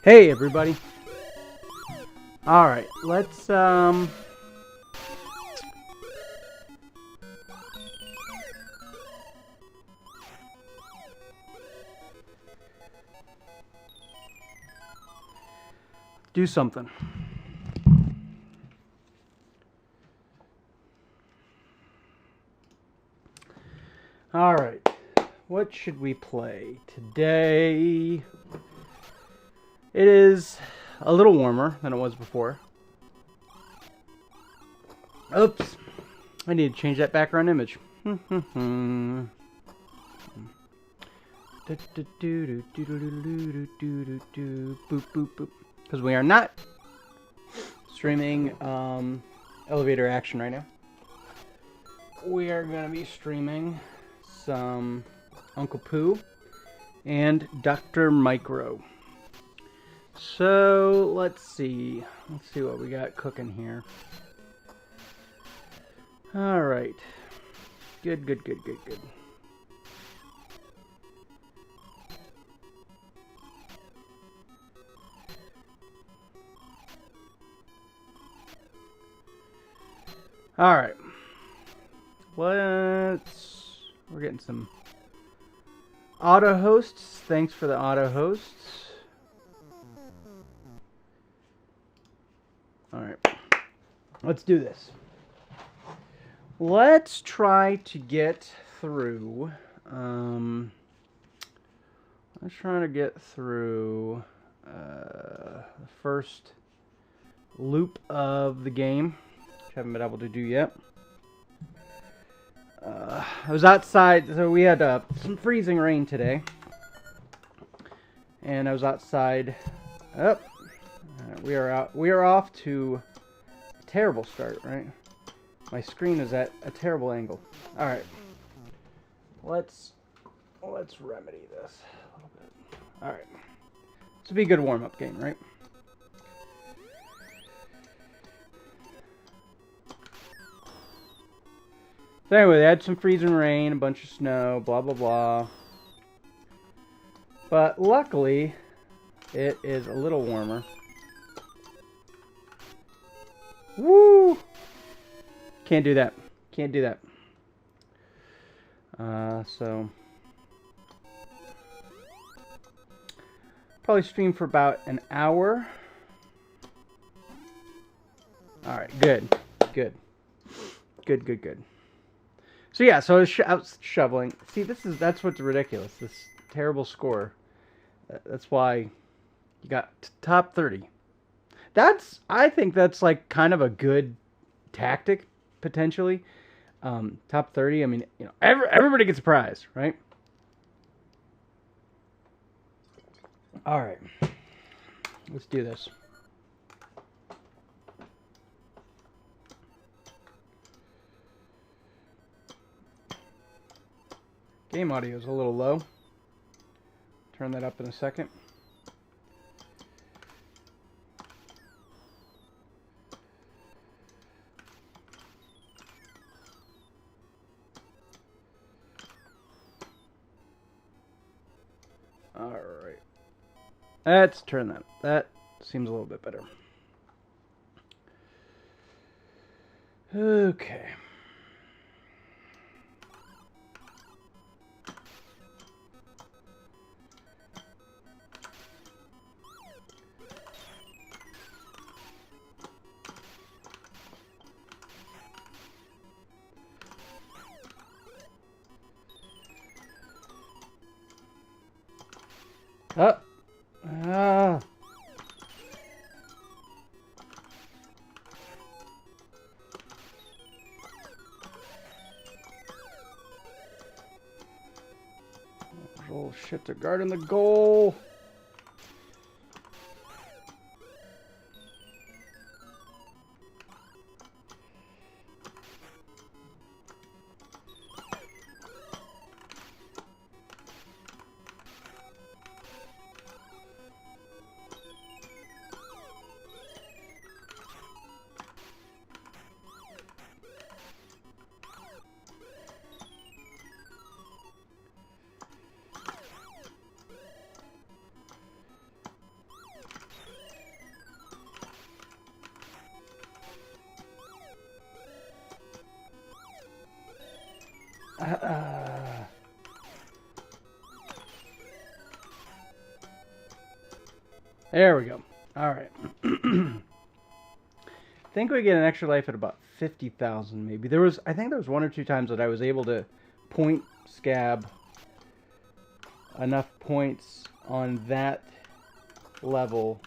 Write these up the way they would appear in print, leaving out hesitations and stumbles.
Hey everybody. Alright, let's do something. Alright, what should we play today? It is a little warmer than it was before. Oops, I need to change that background image. Boop, boop, boop. Because we are not streaming elevator action right now. We are going to be streaming some Uncle Pooh and Dr.Micro. So let's see what we got cooking here. All right, good. All right, we're getting some auto hosts. Thanks for the auto hosts. All right, let's do this. Let's try to get through. Let's try to get through the first loop of the game, which I haven't been able to do yet. I was outside, so we had some freezing rain today, and I was outside. We are off to a terrible start, right? My screen is at a terrible angle. All right, let's remedy this a little bit. All right, this will be a good warm-up game, right? So anyway, they had some freezing rain, a bunch of snow, blah blah blah. But luckily, it is a little warmer. Woo! Can't do that. Can't do that. So probably stream for about an hour. All right, good. So yeah, so I was shoveling. See, that's what's ridiculous. This terrible score. That's why you got top 30. I think that's like kind of a good tactic potentially. Top 30. I mean, you know, everybody gets a prize, right? All right, let's do this. Game audio is a little low. Turn that up in a second. All right. Let's turn that. That seems a little bit better. Okay. Oh shit, they're guarding the goal. There we go. All right. I think we get an extra life at about 50,000 maybe. I think there was 1 or 2 times that I was able to point scab enough points on that level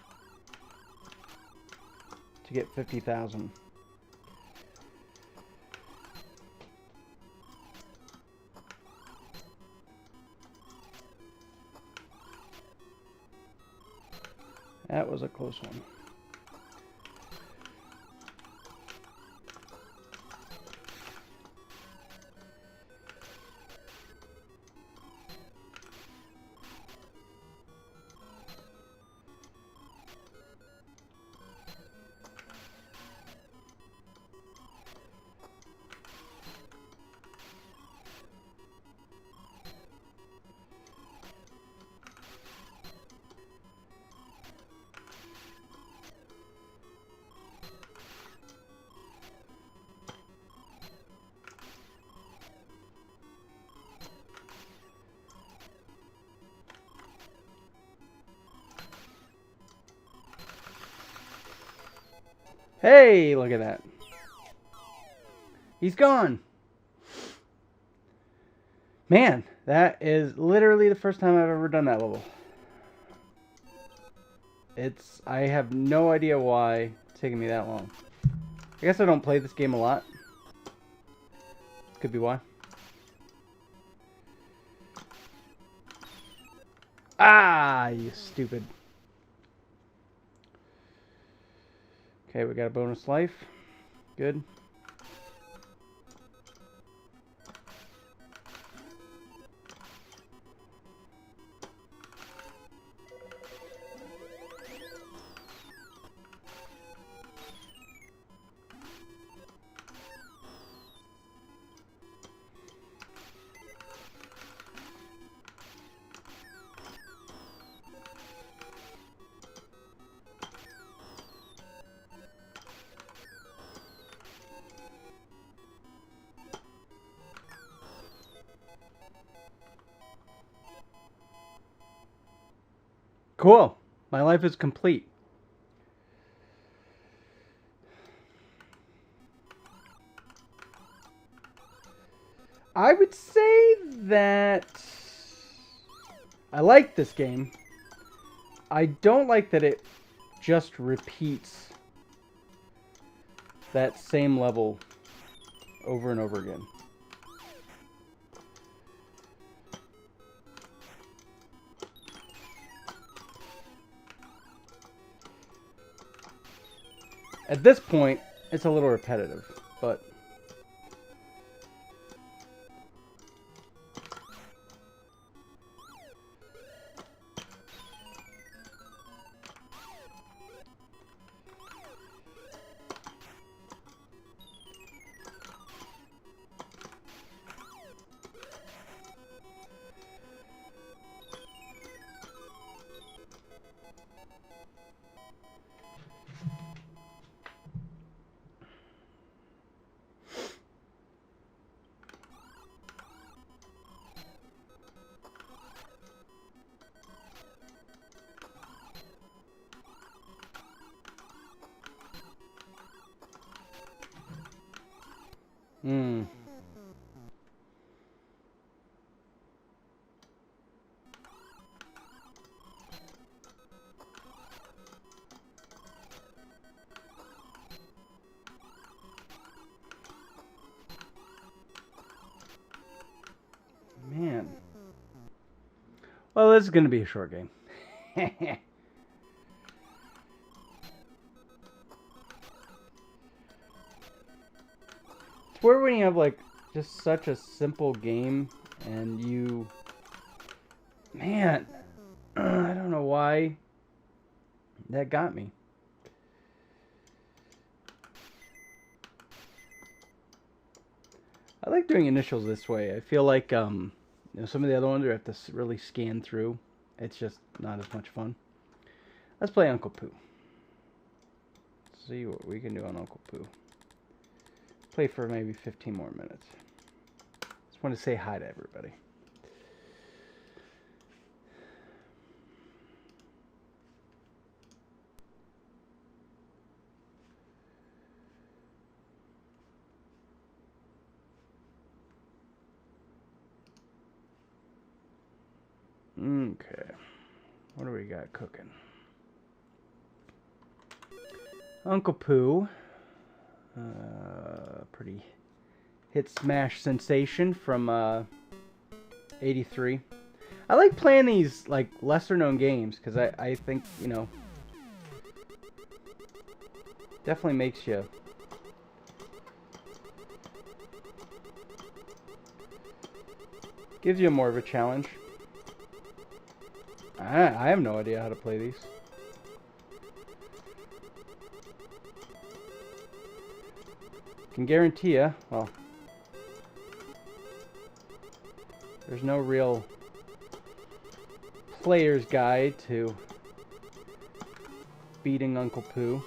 to get 50,000. That was a close one. Hey, look at that. He's gone. Man, that is literally the first time I've ever done that level. I have no idea why it's taking me that long. I guess I don't play this game a lot. Could be why. Ah, you stupid. Okay, we got a bonus life. Good. Cool. My life is complete. I would say that I like this game. I don't like that it just repeats that same level over and over again. At this point, it's a little repetitive, but man. Well, this is going to be a short game. It's weird when you have like just such a simple game and you, man, I don't know why that got me. I like doing initials this way. I feel like you know, some of the other ones you have to really scan through. It's just not as much fun. Let's play Uncle Pooh. See what we can do on Uncle Pooh. Play for maybe 15 more minutes. It's Just want to say hi to everybody. Okay. What do we got cooking? Uncle Pooh. Pretty hit smash sensation from 83. I like playing these like lesser known games because I think, you know, definitely makes you gives you more of a challenge. I have no idea how to play these. Can guarantee you, well, there's no real player's guide to beating Uncle Pooh.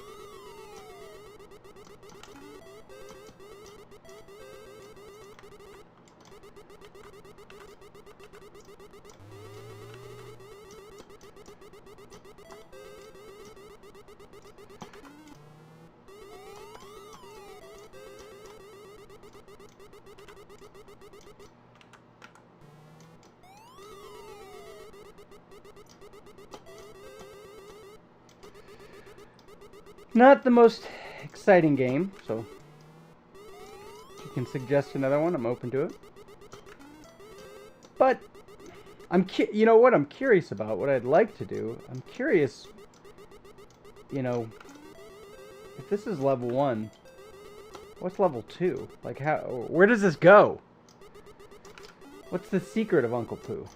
Not the most exciting game, so if you can suggest another one, I'm open to it. But you know what I'm curious about, what I'd like to do. I'm curious, you know, if this is level 1, what's level 2? Like where does this go? What's the secret of Uncle Pooh?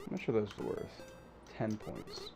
How much are those worth? 10 points.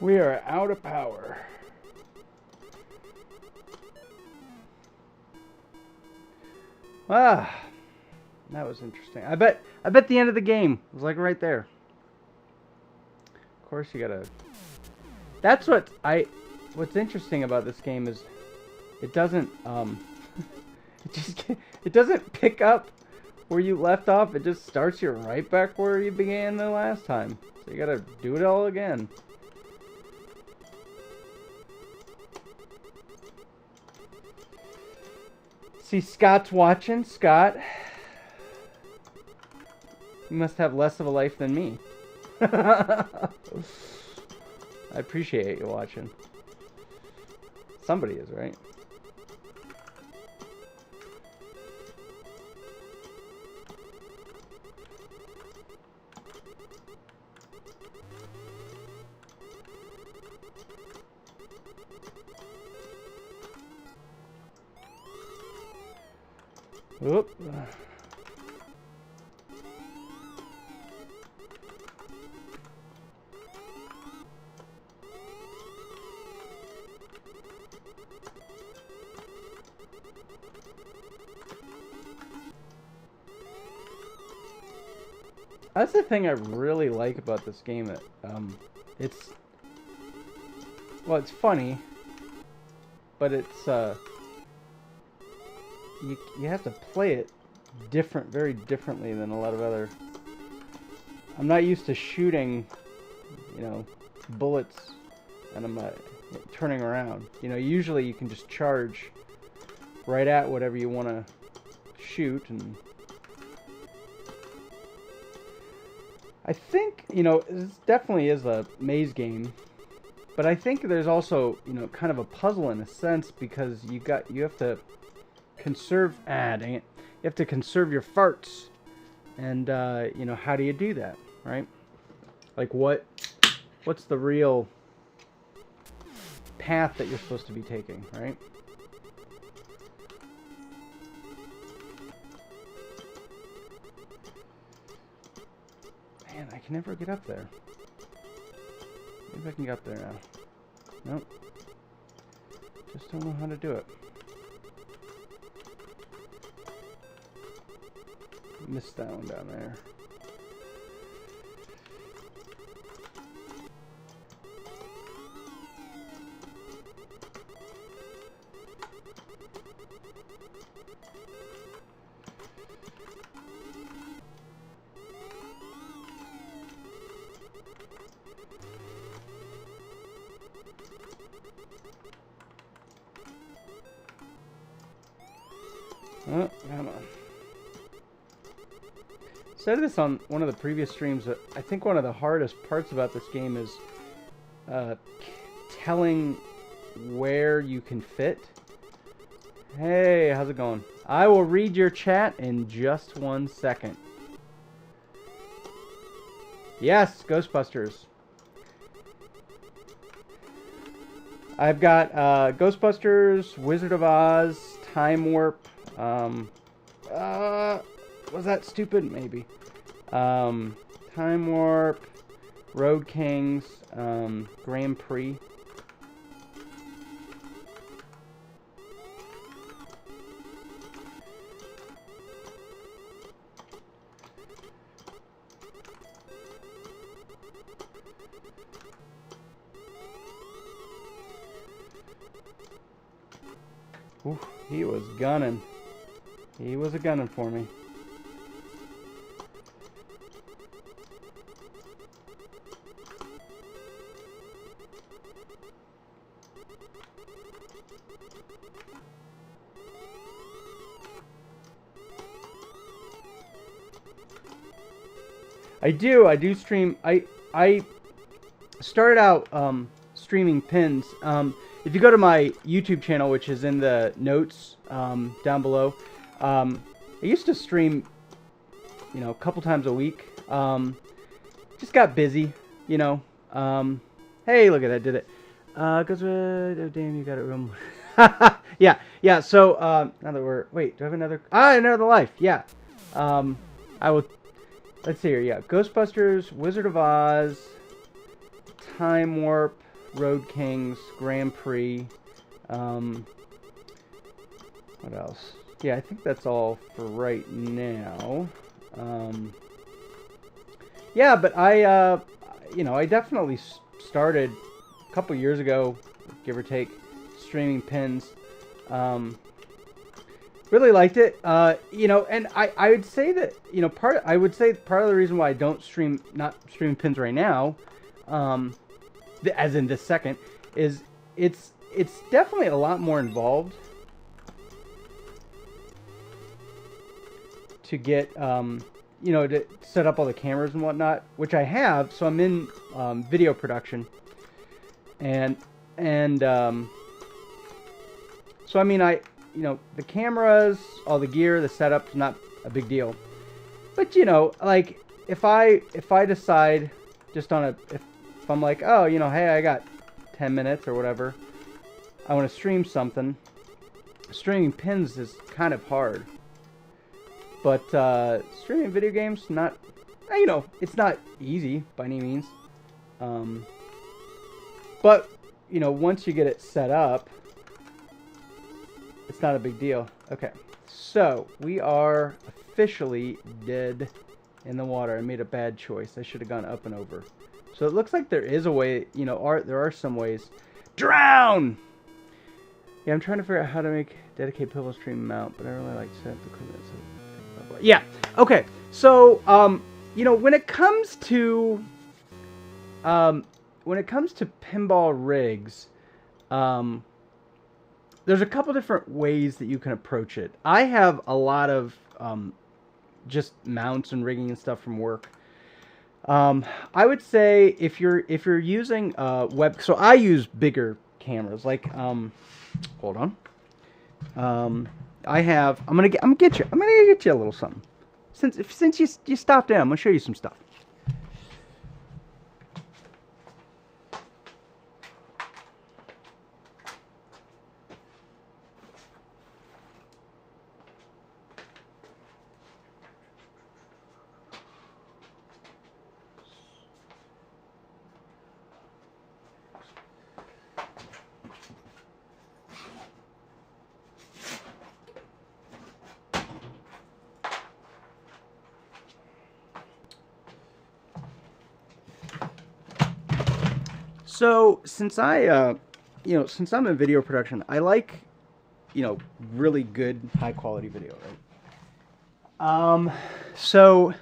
We are out of power. Ah, that was interesting. I bet the end of the game was like right there. Of course you gotta... That's what's interesting about this game is it doesn't, it doesn't pick up where you left off. It just starts you right back where you began the last time. So you gotta do it all again. See, Scott's watching. Scott, you must have less of a life than me. I appreciate you watching. Somebody is, right? Oop. That's the thing I really like about this game. It's well, it's funny, but it's you have to play it very differently than a lot of other. I'm not used to shooting, you know, bullets, and I'm turning around. You know, usually you can just charge right at whatever you want to shoot, and I think, you know, this definitely is a maze game, but I think there's also, you know, kind of a puzzle in a sense, because you have to conserve, dang it, you have to conserve your farts, and you know, how do you do that, right? Like what's the real path that you're supposed to be taking, right? Man, I can never get up there. Maybe I can get up there now. Nope. Just don't know how to do it. Missed that one down there. Oh, come on. Said this on one of the previous streams, that I think one of the hardest parts about this game is telling where you can fit. Hey, how's it going? I will read your chat in just 1 second. Yes, Ghostbusters. I've got Ghostbusters, Wizard of Oz, Time Warp. Was that stupid? Maybe. Time Warp, Road Kings, Grand Prix. Ooh, he was gunning. He was a gunning for me. I do stream. I started out streaming pins. If you go to my YouTube channel, which is in the notes down below, I used to stream, you know, a couple times a week. Just got busy, you know. Hey, look at that, did it. Oh, damn, you got it wrong. yeah. So now that wait, do I have another? Another life. Yeah. I will. Let's see here. Yeah, Ghostbusters, Wizard of Oz, Time Warp, Road Kings, Grand Prix. What else? Yeah, I think that's all for right now. Yeah, but I, you know, I definitely started a couple years ago, give or take, streaming pins. Really liked it. You know, and I would say that, you know, part of the reason why I don't not streaming pins right now, as in this second, is it's definitely a lot more involved to get, you know, to set up all the cameras and whatnot, which I have. So I'm in video production, and so I mean, you know, the cameras, all the gear, the setup's not a big deal. But, you know, like, if I decide just if I'm like, oh, you know, hey, I got 10 minutes or whatever, I want to stream something, streaming pins is kind of hard. But streaming video games, not, you know, it's not easy by any means. But, you know, once you get it set up, it's not a big deal. Okay, so we are officially dead in the water. I made a bad choice. I should have gone up and over. So it looks like there is a way, you know, there are some ways. Drown! Yeah, I'm trying to figure out how to make dedicate pivot stream mount, but I really like set the equipment. So, yeah, okay. So, you know, when it comes to pinball rigs, there's a couple different ways that you can approach it. I have a lot of just mounts and rigging and stuff from work. I would say if you're using web, so I use bigger cameras. Like, hold on. I'm gonna get you a little something. Since you stopped in, I'm gonna show you some stuff. So since I'm in video production, I like, you know, really good high quality video, right? So,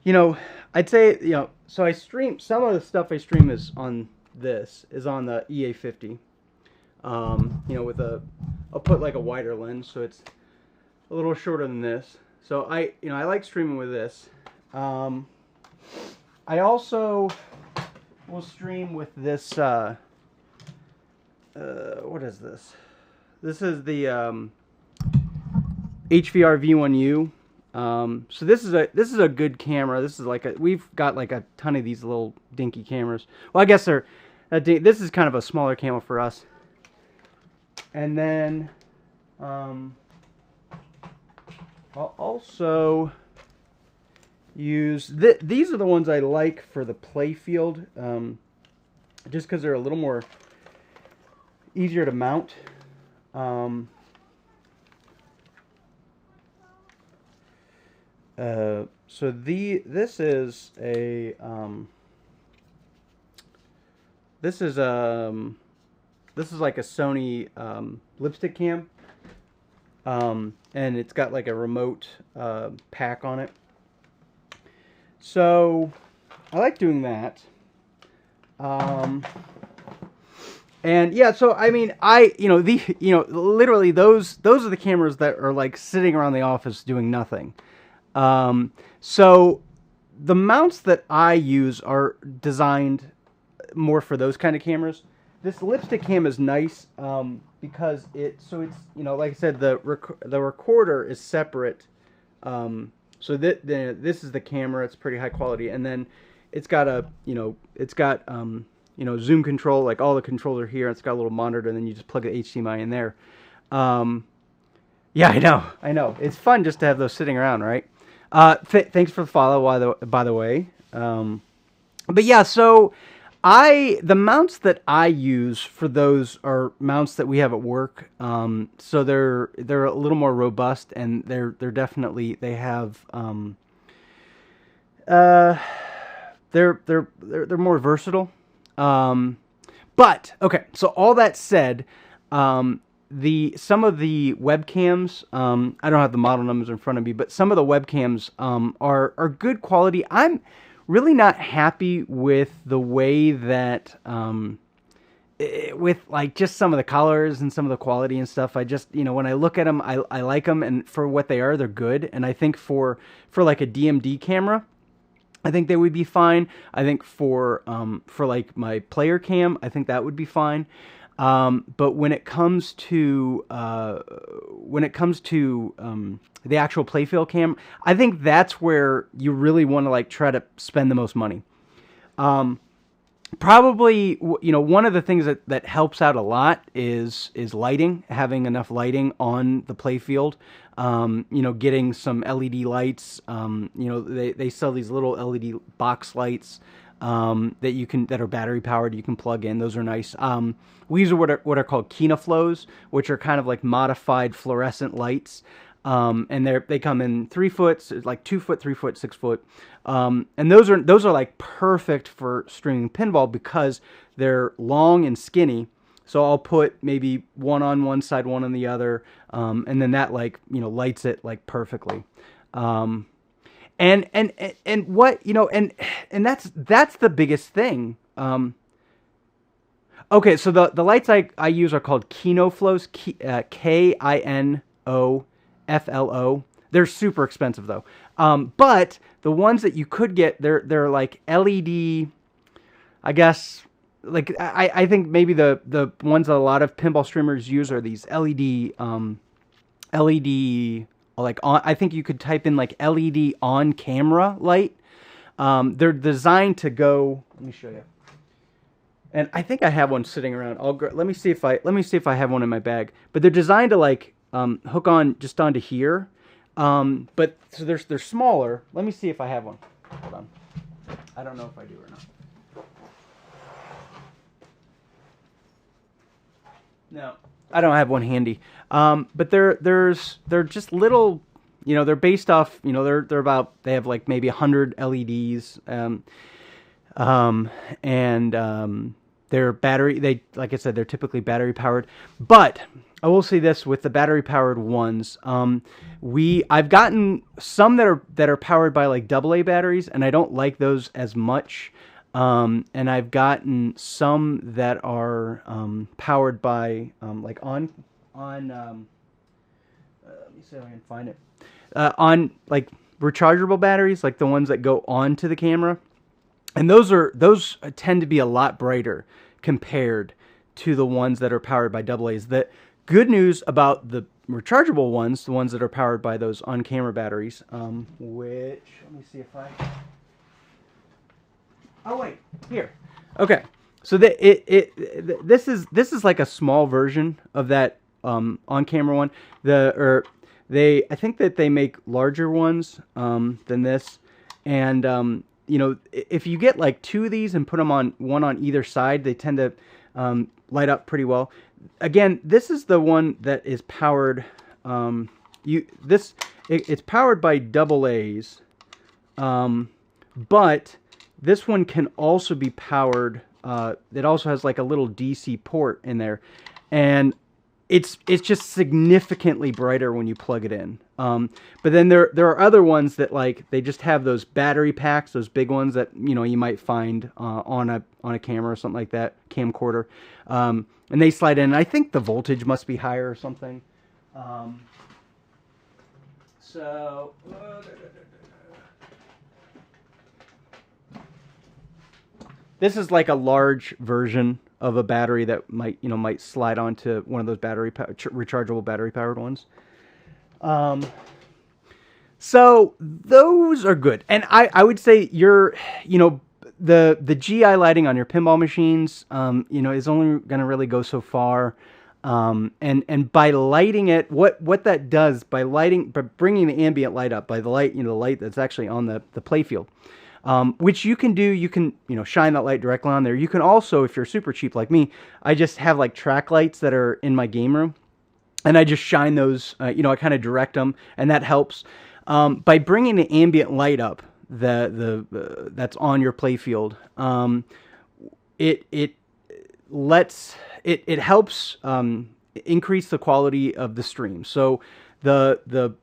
you know, I'd say, you know, so I stream, some of the stuff I stream is on the EA50. You know, I'll put like a wider lens, so it's a little shorter than this. So I like streaming with this. I also will stream with this, what is this? This is the HVR V1U. So this is a good camera. This is like we've got like a ton of these little dinky cameras. Well, I guess this is kind of a smaller camera for us. And then I'll also use these are the ones I like for the play field, just because they're a little more easier to mount. So this is a this is like a Sony lipstick cam, and it's got like a remote pack on it. So I like doing that. And yeah, so I mean, literally those are the cameras that are like sitting around the office doing nothing. So the mounts that I use are designed more for those kind of cameras. This lipstick cam is nice because it's like I said, the recorder is separate. So this is the camera. It's pretty high quality, and then it's got zoom control. Like all the controls are here. It's got a little monitor, and then you just plug the HDMI in there. Yeah, I know. It's fun just to have those sitting around, right? Thanks for the follow, by the way. But yeah, so the mounts that I use for those are mounts that we have at work. So they're a little more robust, and they're definitely, they have they're more versatile. But okay, so all that said, some of the webcams, I don't have the model numbers in front of me, but some of the webcams are good quality. I'm really not happy with the way that with like just some of the colors and some of the quality and stuff. I just, when I look at them, I like them, and for what they are, they're good. And I think for like a DMD camera, I think they would be fine. I think for like my player cam, I think that would be fine. But when it comes to the actual playfield cam, I think that's where you really want to like try to spend the most money. Probably, one of the things that helps out a lot is lighting, having enough lighting on the playfield. Getting some LED lights. They sell these little LED box lights that are battery powered. You can plug in. Those are nice. We use what are called Kinaflows, which are kind of like modified fluorescent lights. And they come in 3 foot, like 2 foot, 3 foot, 6 foot, and those are like perfect for streaming pinball because they're long and skinny. So I'll put maybe one on one side, one on the other, and then that like lights it like perfectly. And what and that's the biggest thing. Okay, so the lights I use are called KinoFlows, KINOFLO. They're super expensive though. But the ones that you could get, they're like LED. I guess like I think maybe the ones that a lot of pinball streamers use are these LED like on. I think you could type in like LED on camera light. They're designed to go. Let me show you. And I think I have one sitting around. Let me see if I have one in my bag. But they're designed to like hook on just onto here. But so they're smaller. Let me see if I have one. Hold on. I don't know if I do or not. No, I don't have one handy. But they're just little. They're based off. They're about. They have like maybe 100 LEDs. They're battery. Like I said, they're typically battery powered. But I will say this with the battery powered ones, I've gotten some that are powered by like AA batteries, and I don't like those as much. And I've gotten some that are powered by like on let me see if I can find it on like rechargeable batteries, like the ones that go onto the camera. And those tend to be a lot brighter compared to the ones that are powered by AA's. The good news about the rechargeable ones, the ones that are powered by those on-camera batteries, which let me see if I. Oh wait, here. Okay, so this is like a small version of that on-camera one. I think that they make larger ones than this, and if you get like 2 of these and put them on one on either side, they tend to light up pretty well. Again, this is the one that is powered. It's powered by AA's, but this one can also be powered. It also has like a little DC port in there, and it's just significantly brighter when you plug it in. But then there are other ones that like they just have those battery packs, those big ones that you might find on a camera or something like that, camcorder, and they slide in. I think the voltage must be higher or something. This is like a large version of a battery that might slide onto one of those rechargeable battery powered ones. So those are good, and I would say the GI lighting on your pinball machines is only going to really go so far. And by lighting it, what that does by bringing the ambient light up, by the light, the light that's actually on the playfield, which you can do, you can, shine that light directly on there. You can also, if you're super cheap like me, I just have like track lights that are in my game room, and I just shine those, I kind of direct them, and that helps. By bringing the ambient light up, that's on your playfield, it helps increase the quality of the stream. So the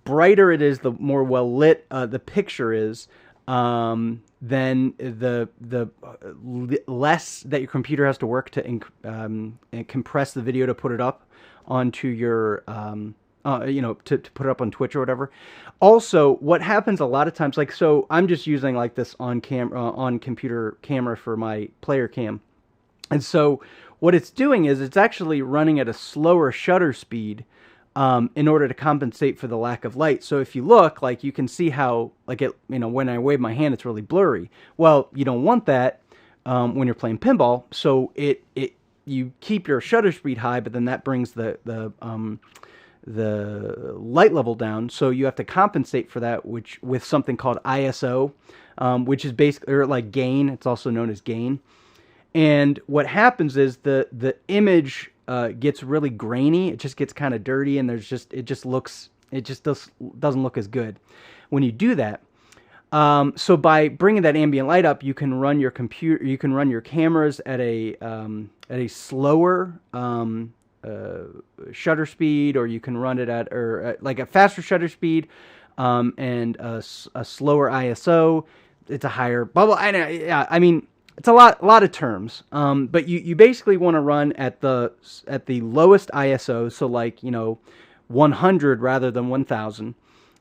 brighter it is, the more well lit the picture is, then the less that your computer has to work to compress the video to put it up onto your to put it up on Twitch or whatever. Also, what happens a lot of times, like, so I'm just using like this on computer camera for my player cam. And so what it's doing is it's actually running at a slower shutter speed in order to compensate for the lack of light. So if you look, like, you can see how, like, it, when I wave my hand, it's really blurry. Well, you don't want that when you're playing pinball. So you keep your shutter speed high, but then that brings the light level down. So you have to compensate for that, with something called ISO, which is basically, or like gain. It's also known as gain. And what happens is the image gets really grainy. It just gets kind of dirty, and it just doesn't look as good when you do that. So by bringing that ambient light up, you can run your cameras at a slower shutter speed, or you can run it at like a faster shutter speed, and a slower ISO. It's a higher bubble. I mean, it's a lot of terms. But you basically want to run at the lowest ISO, so like 100 rather than 1000,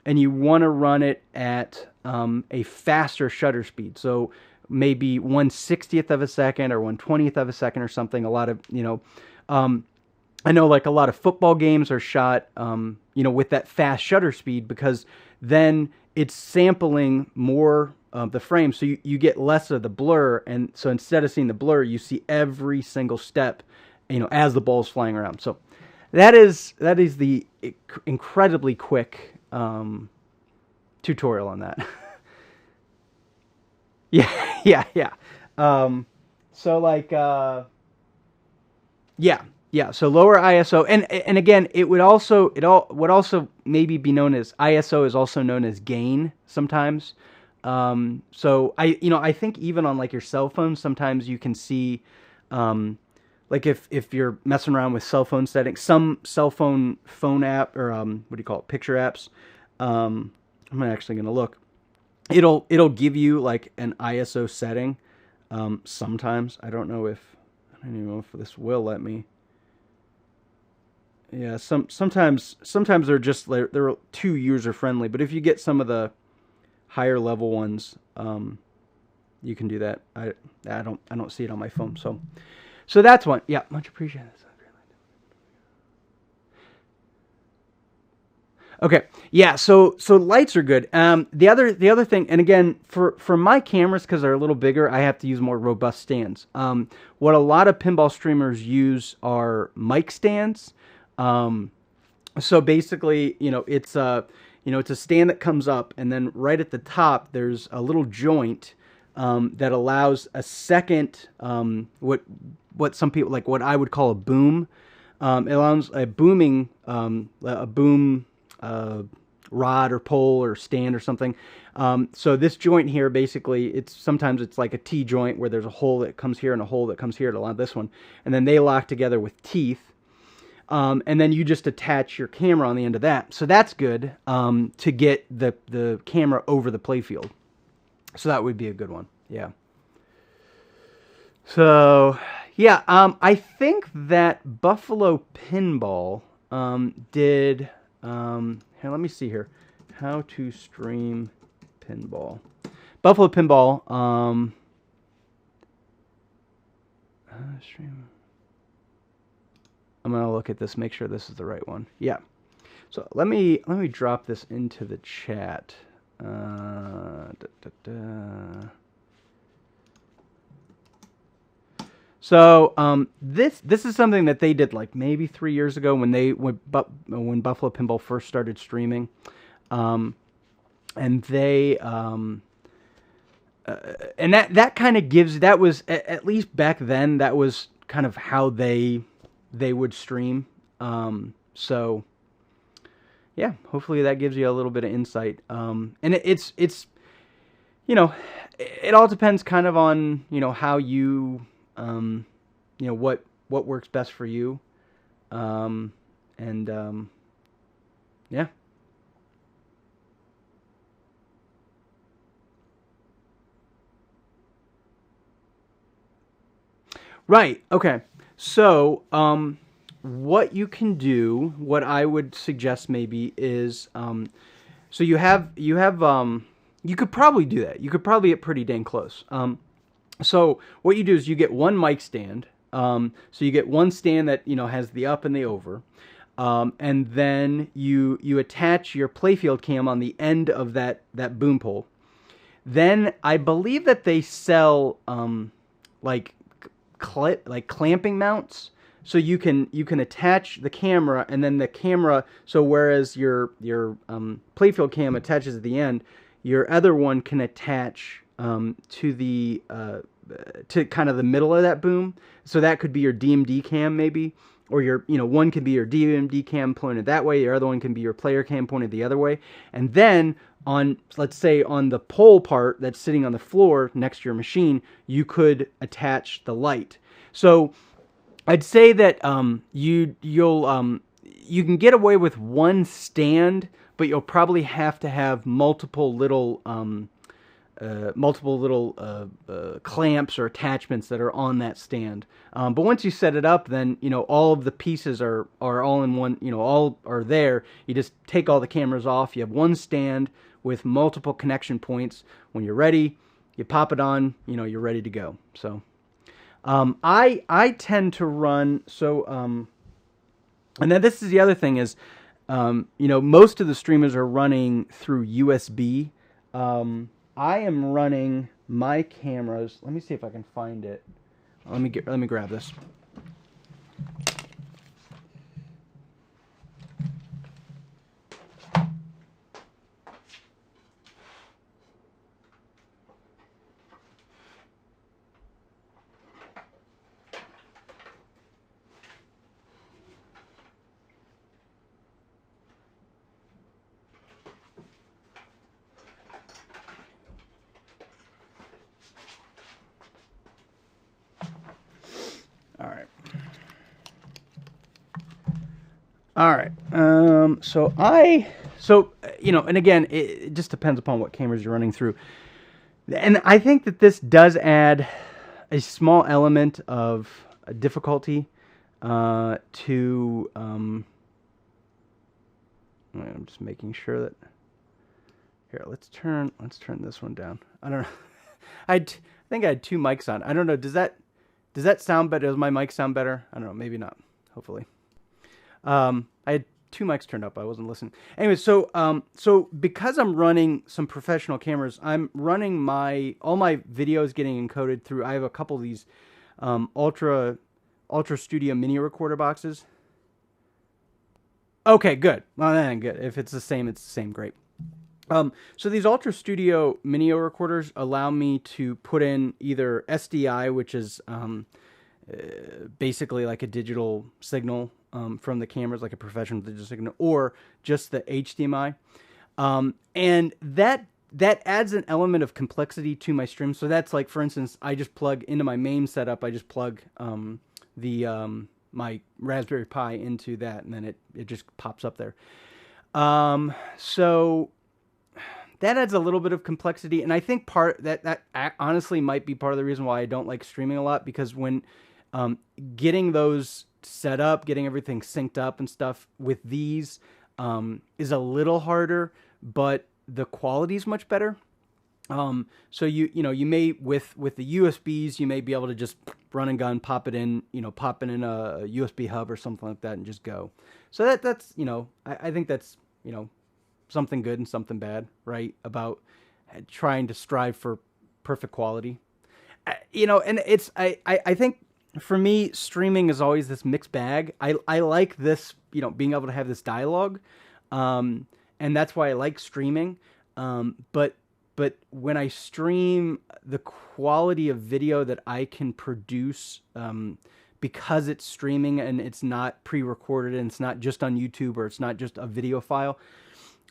and you want to run it at a faster shutter speed. So maybe 1/60th of a second or 1/20th of a second or something. A lot of I know like a lot of football games are shot with that fast shutter speed, because then it's sampling more of the frame, so you get less of the blur, and so instead of seeing the blur, you see every single step, as the ball's flying around. So that is the incredibly quick tutorial on that. Yeah. So like yeah. So lower ISO, and again, would also maybe be known as ISO, is also known as gain sometimes. So I think even on like your cell phone, sometimes you can see, like if you're messing around with cell phone settings, some cell phone app, or what do you call it, picture apps. I'm actually going to look. It'll give you like an ISO setting. Sometimes I don't even know if this will let me. Yeah, sometimes they're too user friendly, but if you get some of the higher level ones, you can do that. I don't see it on my phone, so that's one. Yeah, much appreciated. Okay, yeah, so lights are good. The other thing, and again, for my cameras, because they're a little bigger, I have to use more robust stands. What a lot of pinball streamers use are mic stands. So basically, it's a stand that comes up, and then right at the top there's a little joint that allows a second, what some people like, what I would call a boom. It allows a boom rod or pole or stand or something. So this joint here, basically, sometimes it's like a T joint where there's a hole that comes here and a hole that comes here to allow this one, and then they lock together with teeth. And then you just attach your camera on the end of that. So that's good to get the camera over the playfield. So that would be a good one. Yeah. So, yeah, I think that Buffalo Pinball did... here, let me see here. How to stream pinball. Buffalo Pinball... stream... I'm going to look at this, make sure this is the right one. Yeah. So let me drop this into the chat. So this is something that they did like maybe 3 years ago when Buffalo Pinball first started streaming, and they and that kind of gives, that was at least back then, that was kind of how they would stream. So yeah, hopefully that gives you a little bit of insight. And it's it all depends kind of on how you what works best for you. Yeah. Right. Okay. So, what you can do, what I would suggest maybe is, so you could probably do that. You could probably get pretty dang close. So what you do is you get one mic stand. So you get one stand that, has the up and the over. And then you attach your playfield cam on the end of that boom pole. Then I believe that they sell, like clamping mounts, so you can attach the camera, and then the camera, so whereas your playfield cam attaches at the end, your other one can attach to the to kind of the middle of that boom. So that could be your DMD cam maybe, or your, one can be your DMD cam pointed that way, your other one can be your player cam pointed the other way. And then on, let's say on the pole part that's sitting on the floor next to your machine, you could attach the light. So I'd say that you can get away with one stand, but you'll probably have to have multiple little clamps or attachments that are on that stand. But once you set it up, then all of the pieces are all in one. All are there. You just take all the cameras off. You have one stand with multiple connection points. When you're ready, you pop it on. You're ready to go. So I tend to run so. And then this is the other thing is, most of the streamers are running through USB. I am running my cameras. Let me see if I can find it. Let me grab this. All right. And again, it just depends upon what cameras you're running through. And I think that this does add a small element of difficulty to. I'm just making sure that. Here, let's turn this one down. I don't know. I think I had two mics on. I don't know. Does that sound better? Does my mic sound better? I don't know. Maybe not. Hopefully. I had two mics turned up. I wasn't listening. Anyway, so because I'm running some professional cameras, I'm running all my videos getting encoded through. I have a couple of these Ultra Studio mini recorder boxes. Okay, good. Well, then good. If it's the same, it's the same. Great. So these Ultra Studio mini recorders allow me to put in either SDI, which is basically like a digital signal from the cameras, like a professional digital signal, or just the HDMI. And that adds an element of complexity to my stream. So that's like, for instance, I just plug into my main setup. I just plug my Raspberry Pi into that, and then it just pops up there. So that adds a little bit of complexity, and I think that honestly might be part of the reason why I don't like streaming a lot, because when getting those set up, getting everything synced up and stuff with these is a little harder, but the quality is much better. So you may with the USBs, you may be able to just run and gun, pop it in a USB hub or something like that, and just go. So that's I think that's something good and something bad, right? About trying to strive for perfect quality. And it's I think for me, streaming is always this mixed bag. I like this, being able to have this dialogue, and that's why I like streaming. But when I stream, the quality of video that I can produce, because it's streaming and it's not pre-recorded and it's not just on YouTube or it's not just a video file,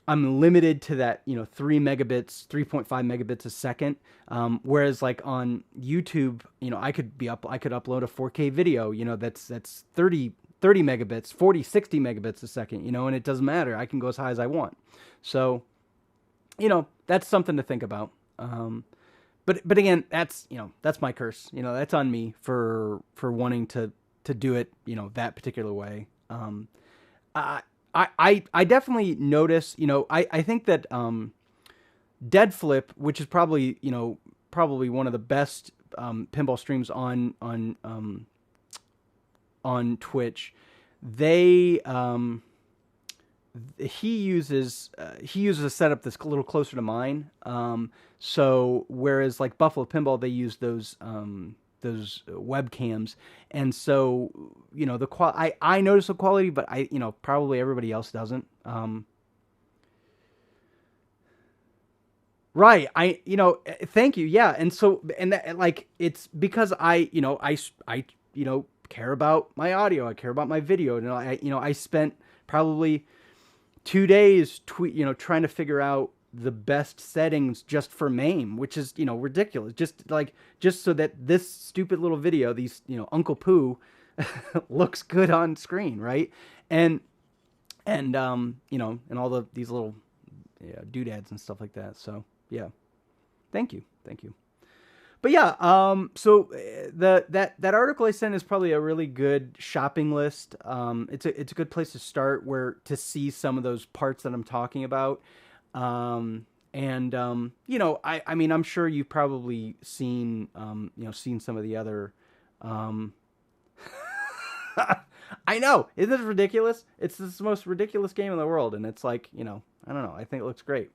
I'm limited to that, 3 megabits, 3.5 megabits a second. Whereas like on YouTube, I could upload a 4K video, that's 30 megabits, 40, 60 megabits a second, and it doesn't matter. I can go as high as I want. So, that's something to think about. But again, that's my curse. That's on me for wanting to do it, that particular way. I definitely notice, I think that Dead Flip, which is probably one of the best pinball streams on Twitch, he uses a setup that's a little closer to mine. So whereas like Buffalo Pinball, they use those webcams, and so I notice the quality, but probably everybody else doesn't. Right. Thank you. Yeah. And so, and that, like, it's because I care about my audio. I care about my video. I spent probably 2 days trying to figure out the best settings just for MAME, which is, ridiculous. Just so that this stupid little video, these, Uncle Pooh looks good on screen. Right. And and all these little doodads and stuff like that. So yeah, thank you. But yeah, so that article I sent is probably a really good shopping list. It's a good place to start to see some of those parts that I'm talking about. I mean, I'm sure you've probably seen some of the other. I know, isn't this ridiculous? It's the most ridiculous game in the world, and it's like, I don't know. I think it looks great.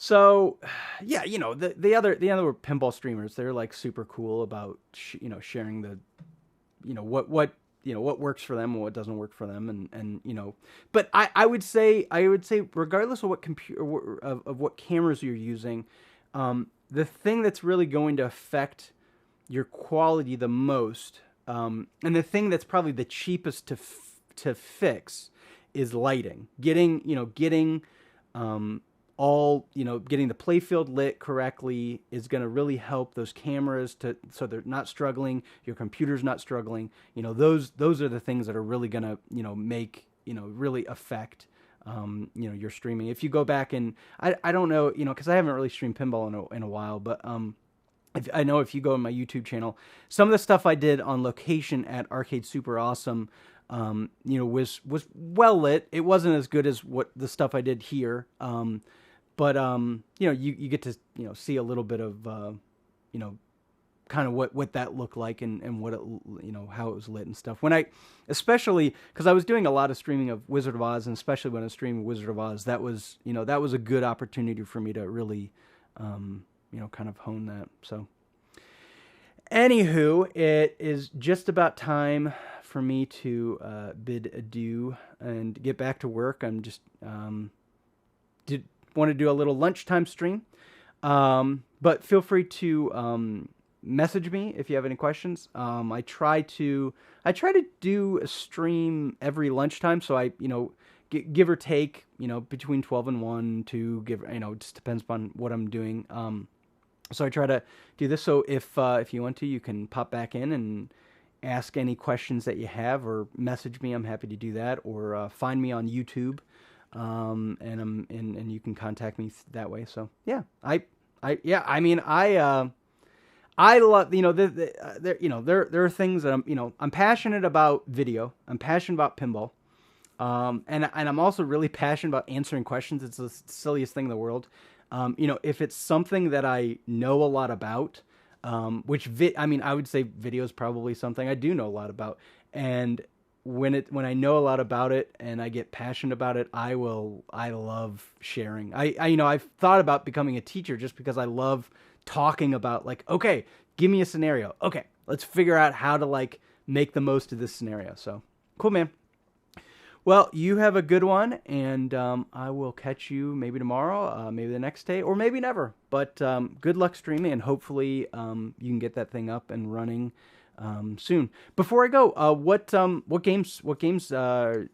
So, yeah, the other pinball streamers, they're like super cool about sharing the, what works for them and what doesn't work for them, and But I would say regardless of what what cameras you're using, the thing that's really going to affect your quality the most, and the thing that's probably the cheapest to fix, is lighting. Getting getting the playfield lit correctly is going to really help those cameras so they're not struggling. Your computer's not struggling. Those are the things that are really going to make really affect your streaming. If you go back and I don't know because I haven't really streamed pinball in a while, but I know if you go on my YouTube channel, some of the stuff I did on location at Arcade Super Awesome, was well lit. It wasn't as good as what the stuff I did here. But you get to see a little bit of kind of what that looked like and what it how it was lit and stuff. Especially because I was doing a lot of streaming of Wizard of Oz, and especially when I was streaming Wizard of Oz, that was a good opportunity for me to really kind of hone that. So anywho, it is just about time for me to bid adieu and get back to work. I'm just want to do a little lunchtime stream, but feel free to message me if you have any questions. I try to do a stream every lunchtime, so I give or take between 12 and 1 to give it just depends upon what I'm doing. So I try to do this. So if you want to, you can pop back in and ask any questions that you have, or message me. I'm happy to do that, or find me on YouTube. And you can contact me that way. So yeah, I love, there are things that I'm passionate about video. I'm passionate about pinball. And I'm also really passionate about answering questions. It's the silliest thing in the world. If it's something that I know a lot about, I would say video is probably something I do know a lot about. And when I know a lot about it and I get passionate about it, I love sharing. I've thought about becoming a teacher just because I love talking about, like, okay, give me a scenario. Okay, let's figure out how to make the most of this scenario. So cool, man. Well, you have a good one, and I will catch you maybe tomorrow, maybe the next day, or maybe never. But good luck streaming, and hopefully you can get that thing up and running soon. Before I go, what games do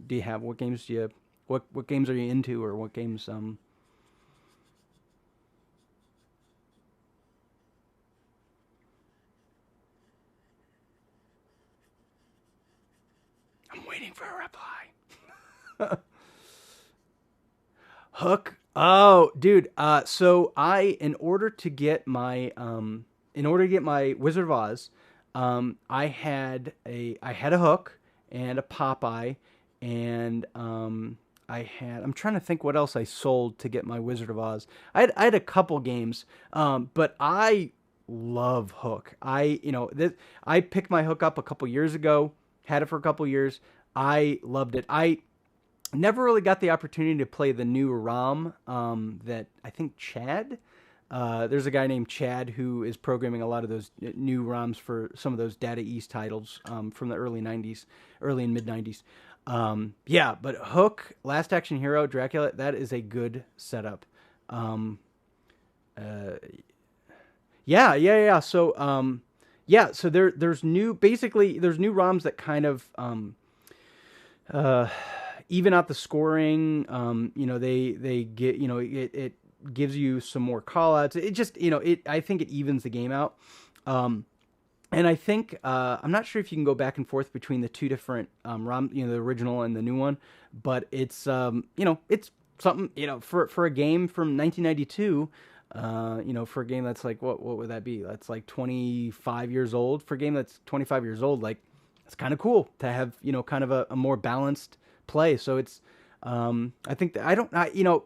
you have? What games are you into, or what games? I'm waiting for a reply. Hook. Oh, dude. So in order to get my Wizard of Oz, I had a hook and a Popeye, and I'm trying to think what else I sold to get my Wizard of Oz. I had a couple games, but I love Hook. I picked my Hook up a couple years ago, had it for a couple years. I loved it. I never really got the opportunity to play the new ROM that I think Chad. There's a guy named Chad who is programming a lot of those new ROMs for some of those Data East titles from the early and mid 90s. Yeah, but Hook, Last Action Hero, Dracula, that is a good setup. Yeah. So yeah, so there's new, basically there's new ROMs that kind of uh, even out the scoring. You know, they get, you know, it gives you some more callouts. It just, you know, I think it evens the game out. Um, and I think I'm not sure if you can go back and forth between the two different ROM, you know, the original and the new one, but it's you know, it's something, you know, for a game from 1992. You know, for a game that's like, what would that be? That's like 25 years old. For a game that's 25 years old, like, it's kind of cool to have, you know, kind of a more balanced play. So it's I think that you know,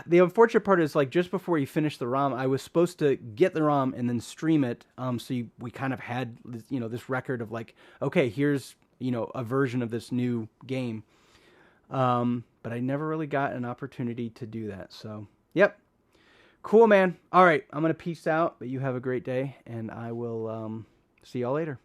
the unfortunate part is, like, just before you finish the ROM, I was supposed to get the ROM and then stream it. So we kind of had, you know, this record of like, okay, here's, you know, a version of this new game. But I never really got an opportunity to do that. So, yep. Cool, man. All right. I'm going to peace out, but you have a great day, and I will see y'all later.